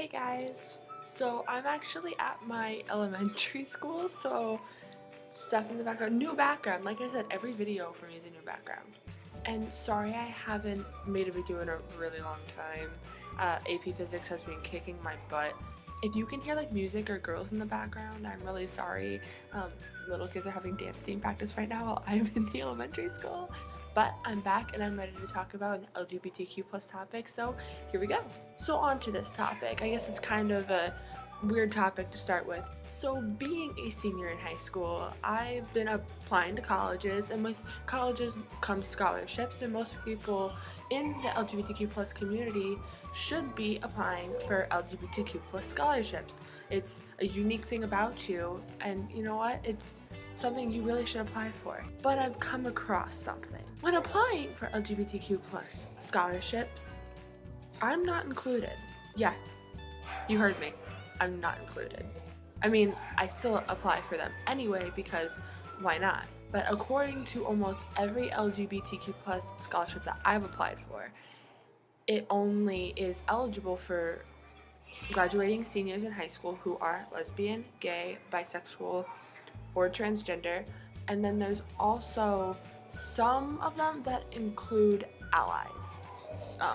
Hey guys! So I'm actually at my elementary school, so stuff in the background. New background. Like I said, every video for me is a new background. And sorry I haven't made a video in a really long time. AP Physics has been kicking my butt. If you can hear like music or girls in the background, I'm really sorry. Little kids are having dance team practice right now while I'm in the elementary school. But I'm back and I'm ready to talk about an LGBTQ plus topic, so here we go. So on to this topic. I guess it's kind of a weird topic to start with. So being a senior in high school, I've been applying to colleges, and with colleges come scholarships, and most people in the LGBTQ plus community should be applying for LGBTQ plus scholarships. It's a unique thing about you, and you know what? It's something you really should apply for. But I've come across something. When applying for LGBTQ plus scholarships, I'm not included. Yeah, you heard me. I'm not included. I mean, I still apply for them anyway because why not? But according to almost every LGBTQ plus scholarship that I've applied for, it only is eligible for graduating seniors in high school who are lesbian, gay, bisexual, or transgender, and then there's also some of them that include allies,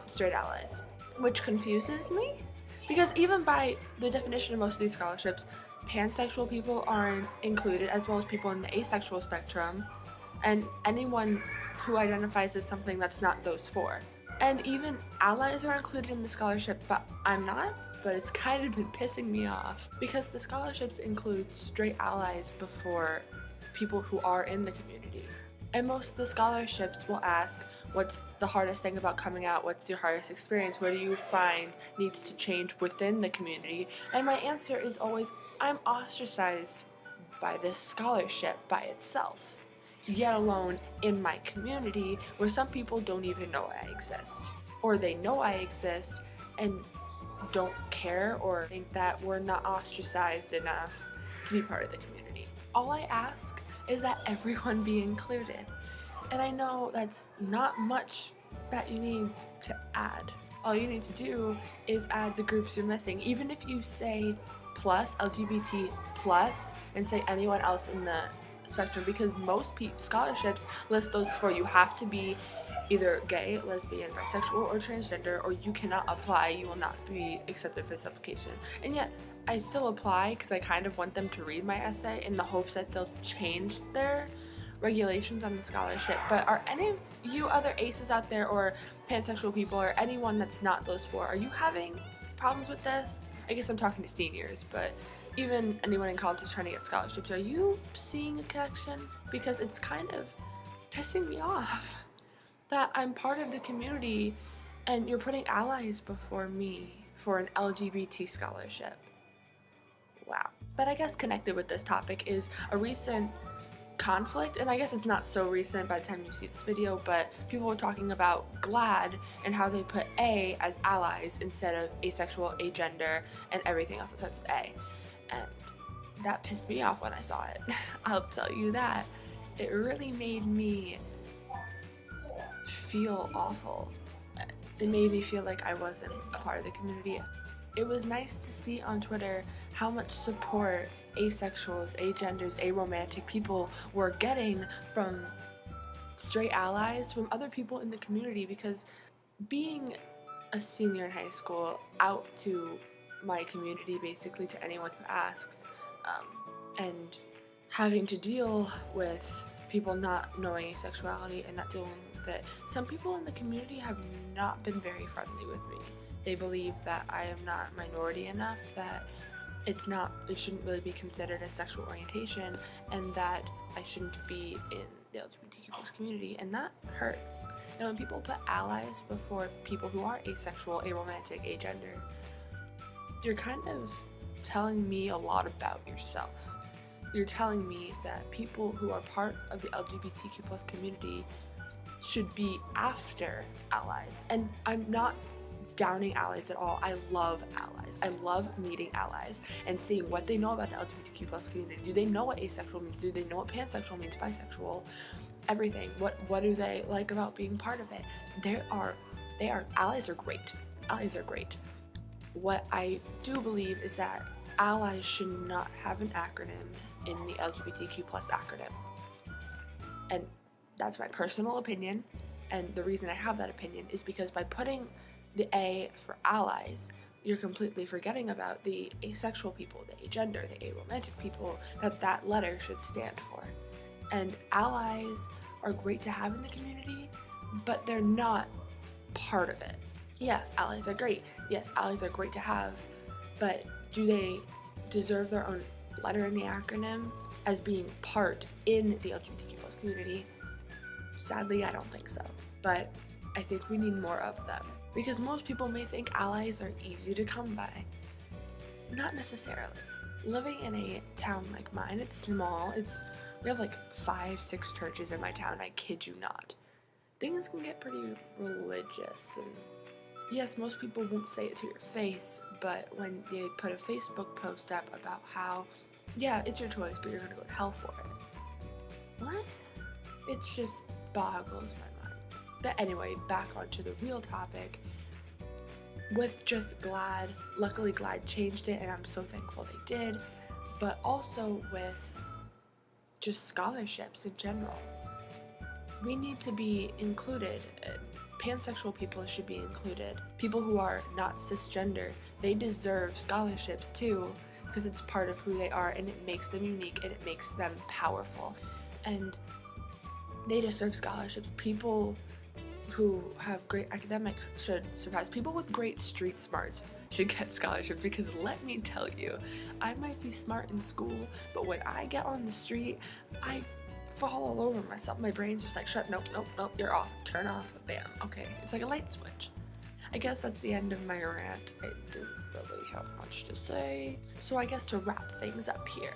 straight allies, which confuses me because even by the definition of most of these scholarships, pansexual people aren't included, as well as people in the asexual spectrum and anyone who identifies as something that's not those four. And even allies are included in the scholarship, but I'm not. But it's kind of been pissing me off because the scholarships include straight allies before people who are in the community. And most of the scholarships will ask, what's the hardest thing about coming out? What's your hardest experience? What do you find needs to change within the community? And my answer is always, I'm ostracized by this scholarship by itself, yet alone in my community where some people don't even know I exist. Or they know I exist and don't care or think that we're not ostracized enough to be part of the community. All I ask is that everyone be included. And I know that's not much that you need to add. All you need to do is add the groups you're missing. Even if you say plus, LGBT plus, and say anyone else in the spectrum, because most scholarships list those four. You have to be either gay, lesbian, bisexual, or transgender, or you cannot apply. You will not be accepted for this application. And yet, I still apply because I kind of want them to read my essay in the hopes that they'll change their regulations on the scholarship. But are any of you other aces out there, or pansexual people, or anyone that's not those four, are you having problems with this? I guess I'm talking to seniors, but even anyone in college is trying to get scholarships. Are you seeing a connection? Because it's kind of pissing me off that I'm part of the community and you're putting allies before me for an LGBT scholarship. Wow. But I guess connected with this topic is a recent conflict, and I guess it's not so recent by the time you see this video, but people were talking about GLAAD and how they put A as allies instead of asexual, agender, and everything else that starts with A. And that pissed me off when I saw it. I'll tell you that. It really made me feel awful. It made me feel like I wasn't a part of the community. It was nice to see on Twitter how much support asexuals, agenders, aromantic people were getting from straight allies, from other people in the community, because being a senior in high school, out to my community, basically to anyone who asks, and having to deal with people not knowing asexuality and not dealing with it. Some people in the community have not been very friendly with me. They believe that I am not minority enough, that it shouldn't really be considered a sexual orientation, and that I shouldn't be in the LGBTQ+ community, and that hurts. And when people put allies before people who are asexual, aromantic, agender, you're kind of telling me a lot about yourself. You're telling me that people who are part of the LGBTQ+ community should be after allies. And I'm not downing allies at all. I love allies. I love meeting allies and seeing what they know about the LGBTQ+ community. Do they know what asexual means? Do they know what pansexual means? Bisexual? Everything. What do they like about being part of it? Allies are great. Allies are great. what I do believe is that allies should not have an acronym in the LGBTQ plus acronym. And that's my personal opinion, and the reason I have that opinion is because by putting the A for allies, you're completely forgetting about the asexual people, the agender, the aromantic people that letter should stand for. And allies are great to have in the community, but they're not part of it. Yes, allies are great. Yes, allies are great to have, but do they deserve their own letter in the acronym as being part in the LGBTQ plus community? Sadly, I don't think so, but I think we need more of them. Because most people may think allies are easy to come by. Not necessarily. Living in a town like mine, it's small, we have like 5-6 churches in my town, I kid you not. Things can get pretty religious, and yes, most people won't say it to your face, but when they put a Facebook post up about how, yeah, it's your choice, but you're gonna go to hell for it. What? It just boggles my mind. But anyway, back onto the real topic. With just GLAAD, luckily GLAAD changed it, and I'm so thankful they did, but also with just scholarships in general. We need to be included. Pansexual people should be included. People who are not cisgender, they deserve scholarships too, because it's part of who they are, and it makes them unique, and it makes them powerful. And they deserve scholarships. People who have great academics should surpass. People with great street smarts should get scholarships, because let me tell you, I might be smart in school, but when I get on the street, I fall all over myself. My brain's just like, shut, nope, you're off, turn off, bam, okay. It's like a light switch. I guess that's the end of my rant. I didn't really have much to say. So I guess to wrap things up here,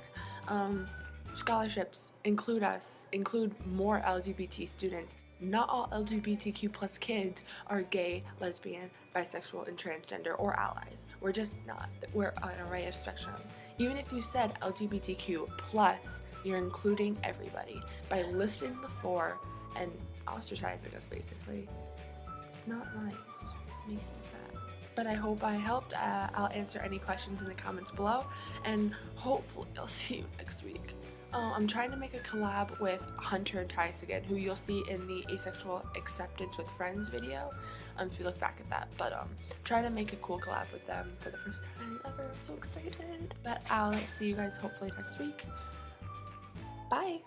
scholarships include us, include more LGBT students. Not all LGBTQ plus kids are gay, lesbian, bisexual, and transgender, or allies. We're just not. We're an array of spectrum. Even if you said LGBTQ plus, you're including everybody by listing the 4 and ostracizing us, basically. It's not nice. It makes me sad. But I hope I helped. I'll answer any questions in the comments below, and hopefully I'll see you next week. I'm trying to make a collab with Hunter and Tice again, who you'll see in the Asexual Acceptance with Friends video, if you look back at that. But trying to make a cool collab with them for the first time ever. I'm so excited. But I'll see you guys hopefully next week. Bye!